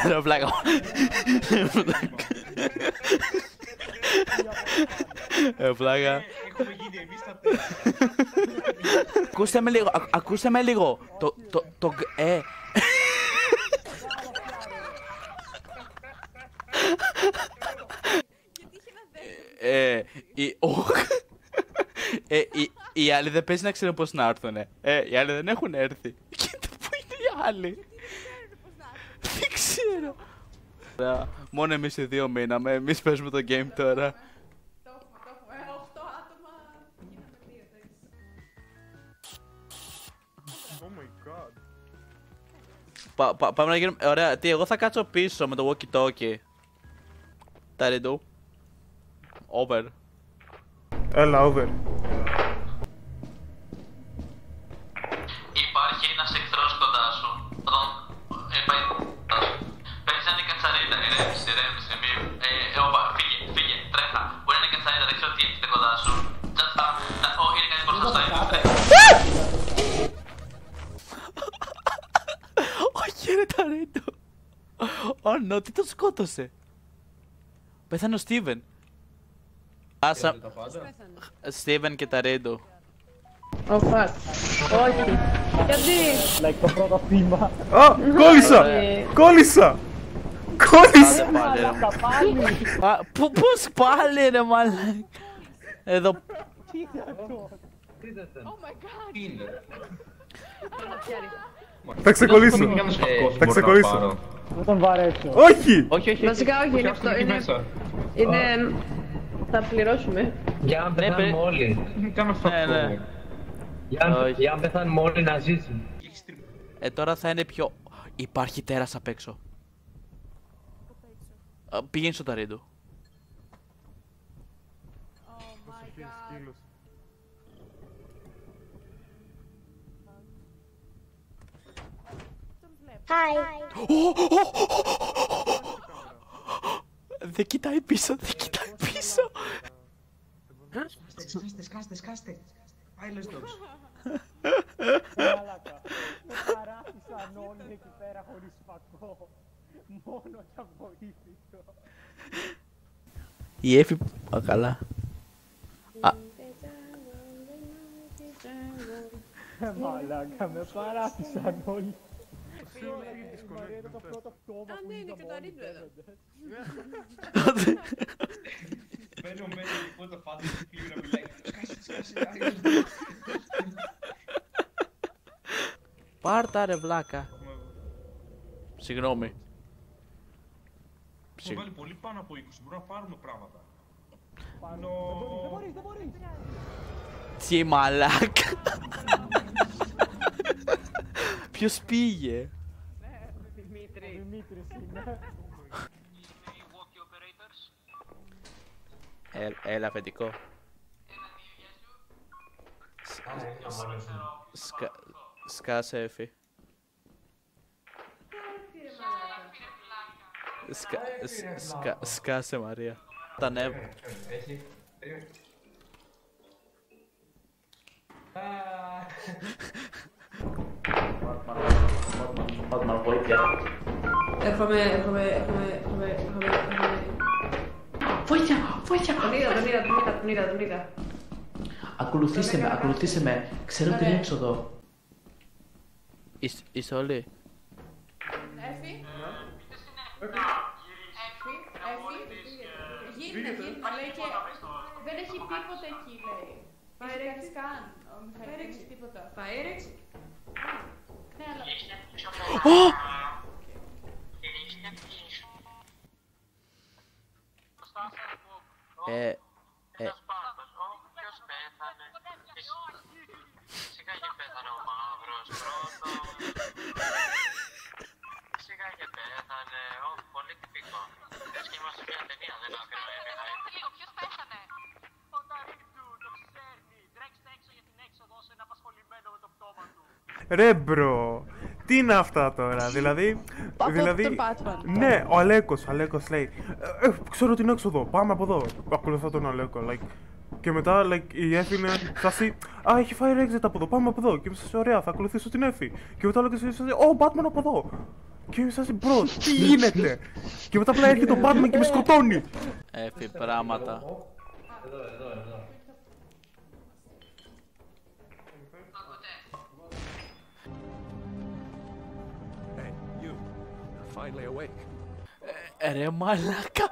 Ρε πλάκα. Πλάκα. Ακούστε με λίγο. Οι άλλοι δεν παίζει να ξέρουν πώς να έρθουνε. Οι άλλοι δεν έχουν έρθει. Κοίτα πού είναι οι άλλοι. Δεν ξέρω. Μόνο εμείς οι δύο μείναμε. Εμείς παίζουμε το game τώρα. Το έχουμε. 8 άτομα. Γίναμε 2. Oh my god. Πάμε να γίνουμε. Ωραία, τι, εγώ θα κάτσω πίσω με το walkie talkie. Ταρεντού. Over. Έλα, over. Υπάρχει ένας εχθρός κοντά σου. Παίζει να είναι κατσαρίδα. Ηρέμησε, όπα, φύγε, τρέχα. Μπορεί να είναι κατσαρίδα, δεν ξέρω τι έχετε κοντά σου. Όχι, είναι κάτι μπροστά στο Όχι ρε Ταρέντο. Ω νο, τι τον σκότωσε. Πέθανε ο Στίβεν. Άσα. Στίβεν και Ταρέντο. Oh fuck. Όχι. Γιατί? Like το πρώτο θύμα. Α, κόλλησα! Κόλλησα! Κόλλησα! Πώς πάλι ρε μαλάκα. Εδώ. Oh my god. Θα ξεκολλήσω. Θα ξεκολλήσω. Δεν τον βαρέσω. Όχι! Βασικά όχι, είναι αυτό. Είναι... Θα πληρώσουμε. Για να πεθάνουμε όλοι. Κάνω αυτό. Για να πεθάνουμε όλοι να ζήσουμε. Τώρα θα είναι πιο... Υπάρχει τέρας απ' έξω. Πήγαινε στο Ταρέντο. Oh my god. Δεν κοιτάει πίσω, δεν κοιτάει πίσω. Σκάστε. Άιλες dogs. Μάλακα. Με παράτησαν όλοι εκεί πέρα χωρίς φακό. Μόνο για βοήθητο. Η Εφη... καλά. Μάλακα, με παράτησαν όλοι. Α, ναι, είναι και το Αρίτου εδώ. Μπαίνω λοιπόν το φάτι του φίλου να μιλάει. Σκάσε. Πάρτα ρε βλάκα. Συγγνώμη. Έχω βάλει πολύ πάνω από 20, μπορούμε να πάρουμε πράγματα. Δεν μπορείς. Τι μαλάκα. Ποιος πήγε. Δημήτρης είναι. Έλα αφεντικό. Σκάσε Εφη. Σκάσε Μαρία. Τα νεύρα. Έρχομαι. Βοήθεια! Τον είδα. Ακολουθήστε με. Ξέρω την έξοδο. Είσαι όλοι. Έφη. Γύρνα, λέει και... Δεν έχει τίποτα εκεί, λέει. Έχει κάνει σκάν. Δεν έχει τίποτα. Φαέρεξ. Ναι, αλλά... Ποιος πέθανε. Σιγά και πέθανε ο μαύρος πρώτος. Σιγά και πέθανε. Πολύ τυπικό. Λες και είμαστε μια ταινία, δεν άκρινε. Λίγο, ποιος πέθανε. Ο Ταρίτου το ξέρει. Τρέξτε έξω για την έξοδο όσο είναι απασχολημένο με το πτώμα του. Ρε μπρο, τι είναι αυτά τώρα, δηλαδή... τον Batman. Ναι, ο Αλέκος λέει ξέρω την έξοδο, πάμε από εδώ. Ακολουθώ τον Αλέκο, like... Και μετά like, η Εφη είναι φάση. Α, έχει fire exit από εδώ, πάμε από εδώ. Και είμαι σε ωραία, θα ακολουθήσω την Εφη. Και μετά λέω και σε Ω, Batman από εδώ. Και είμαι σε μπρο, τι γίνεται. Και μετά απλά έρχεται ο Batman και με σκοτώνει. Εφη, πράγματα. Εδώ. Ρε μαλάκα.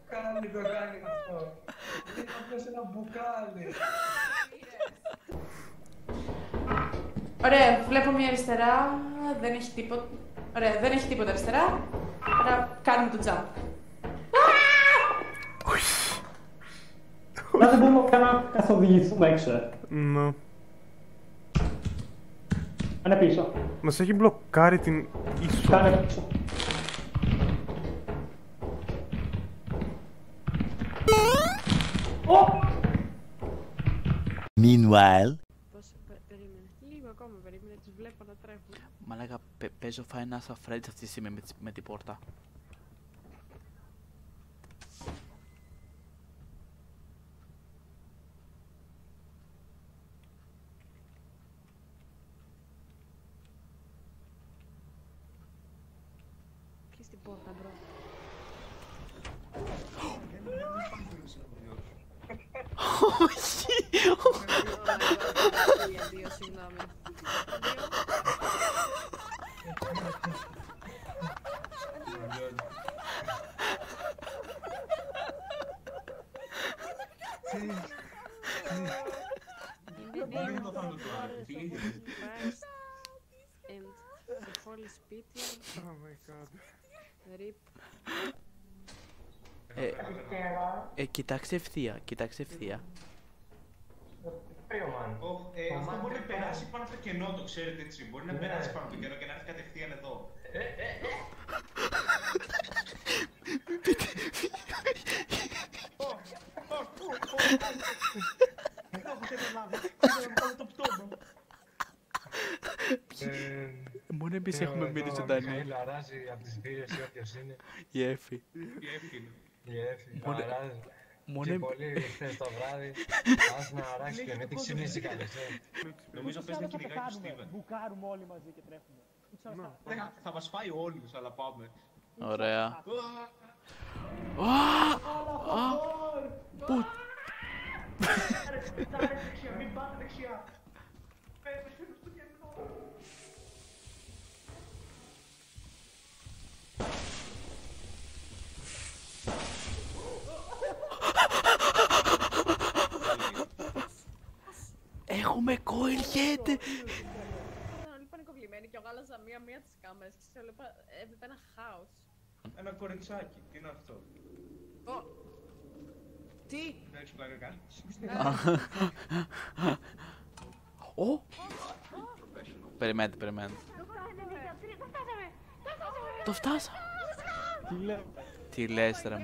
Κάνει το κάνει αυτό. Είναι απλώς ένα μπουκάλι. Ωραία, βλέπω μια αριστερά, δεν έχει τίποτα. Ωραία, δεν έχει τίποτα αριστερά. Άρα κάνουμε το jump. Να δεν μπορούμε καν να καθοδηγηθούμε έξω. Ναι. Κάνε πίσω. Μας έχει μπλοκάρει την είσοδο. Κάνε πίσω. Meanwhile. Περίμενε. Λίγο ακόμα περίμενε, τους βλέπω να τρέχουν. Μαλάκα, παίζω Five Nights at Freddy's αυτή τη στιγμή με την πόρτα. Κλείς την πόρτα, μπρο. Όχι! Δύο, συγγνώμη. Oh my god. Κοιτάξτε ευθεία, κοιτάξτε ευθεία. Αυτό μπορεί να περάσει πάνω από το κενό, το ξέρετε έτσι. Μπορεί να περάσει πάνω από το κενό και να έρθει κατευθείαν εδώ. Μόνο εμείς έχουμε μείνει ζωντανοί. Λαράζει από τις βίρες ή όποιος είναι. Η Εφη. Η Εφη, λαράζει. Και πολύ χθες το βράδυ, ας να αράξει και γιατί ξυνήσει καλές. Νομίζω πες να κυνηγάει το Στίβεν. Μπουκάρουμε όλοι μαζί και τρέχουμε. Θα μας φάει όλους, αλλά πάμε. Ωραία. Πού? Μην πάτε δεξιά. Έχουμε coil head! Ήταν όλοι πανικοβλημένοι και εγώ άλλαζα μία τις κάμερες και έβλεπα ένα χάος. Ένα κοριτσάκι, τι είναι αυτό? Τι? Δεν έχεις πλάκα καν. Περιμένετε. Το φτάσα! Τι λες ρε